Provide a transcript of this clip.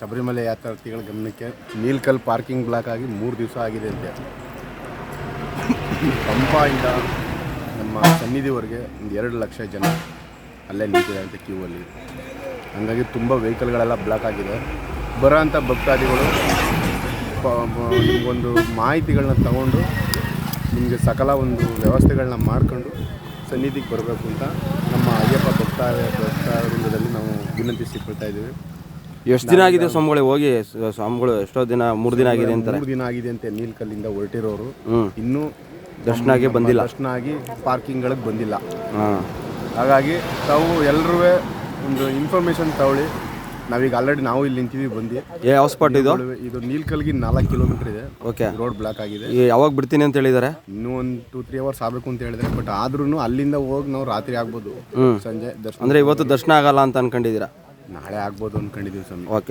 ಶಬರಿಮಲೆ ಯಾತ್ರಾರ್ಥಿಗಳ ಗಮನಕ್ಕೆ ನೀಲ್ಕಲ್ parking block ಆಗಿ 3 ದಿವಸ ಆಗಿದೆ ಅಂತೆ. ಪಂಪಾಯಿಂದ ನಮ್ಮ ಸನ್ನಿಧಿವರೆಗೆ ಒಂದು 2 ಲಕ್ಷ ಜನ ಅಲ್ಲೇ ನಿಂತಿದೆ ಅಂತ ಕ್ಯೂ ಅಲ್ಲಿ. ಹಾಗಾಗಿ ತುಂಬ ವೆಹಿಕಲ್ಗಳೆಲ್ಲ ಬ್ಲಾಕ್ ಆಗಿದೆ. ಬರೋ ಅಂಥ ಭಕ್ತಾದಿಗಳು ಒಂದು ಮಾಹಿತಿಗಳನ್ನ ತಗೊಂಡು ನಿಮಗೆ ಸಕಲ ಒಂದು ವ್ಯವಸ್ಥೆಗಳನ್ನ ಮಾಡ್ಕೊಂಡು ಸನ್ನಿಧಿಗೆ ಬರಬೇಕು ಅಂತ ನಮ್ಮ ಅಯ್ಯಪ್ಪ ಭಕ್ತವೃಂದದಲ್ಲಿ ನಾವು ವಿನಂತಿಸಿಕೊಳ್ತಾ ಇದ್ದೀವಿ. ಎಷ್ಟು ದಿನ ಆಗಿದೆ ಸ್ವಾಮಿಗಳೇ ಹೋಗಿ? ಸ್ವಾಮಿಗಳು ಎಷ್ಟೋ ದಿನ 3 ದಿನ ಆಗಿದೆ ಅಂತಾರೆ. 3 ದಿನ ಆಗಿದೆ ಅಂತೆ ನೀಲ್ಕಲ್ಲಿಂದ ಹೊರಟಿರೋರು. ಇನ್ನೂ ದರ್ಶನ ಆಗಿ ಬಂದಿಲ್ಲ, ದರ್ಶನ ಆಗಿ ಪಾರ್ಕಿಂಗ್ಗಳಿಗೆ ಬಂದಿಲ್ಲ. ಹಾಗಾಗಿ ತಾವು ಎಲ್ಲರೂ ಒಂದು ಇನ್ಫಾರ್ಮೇಷನ್ ತಗೊಳ್ಳಿ. ನಾವೀಗ ಆಲ್ರೆಡಿ ನಾವು ಇಲ್ಲಿ ನಿಂತೀವಿ ಬಂದು. ಯಾವ ಸ್ಪಾಟ್ ಇದು? ಇದು ನೀಲ್ಕಲ್ಗೆ 4 ಕಿಲೋಮೀಟರ್ ಇದೆ. ಓಕೆ, ರೋಡ್ ಬ್ಲಾಕ್ ಆಗಿದೆ. ಯಾವಾಗ ಬಿಡ್ತೀನಿ ಅಂತ ಹೇಳಿದ್ದಾರೆ? ಇನ್ನೂ ಒಂದು 2-3 ಅವರ್ಸ್ ಆಗಬೇಕು ಅಂತ ಹೇಳಿದ್ರೆ. ಬಟ್ ಆದ್ರೂ ಅಲ್ಲಿಂದ ಹೋಗಿ ನಾವು ರಾತ್ರಿ ಆಗ್ಬೋದು, ಸಂಜೆ ದರ್ಶನ. ಅಂದರೆ ಇವತ್ತು ದರ್ಶನ ಆಗಲ್ಲ ಅಂತ ಅನ್ಕೊಂಡಿದ್ದೀರಾ? ನಾಳೆ ಆಗ್ಬೋದು ಅಂದ್ಕೊಂಡಿದ್ದೀವಿ ಸ್ವಾಮಿ. ಓಕೆ.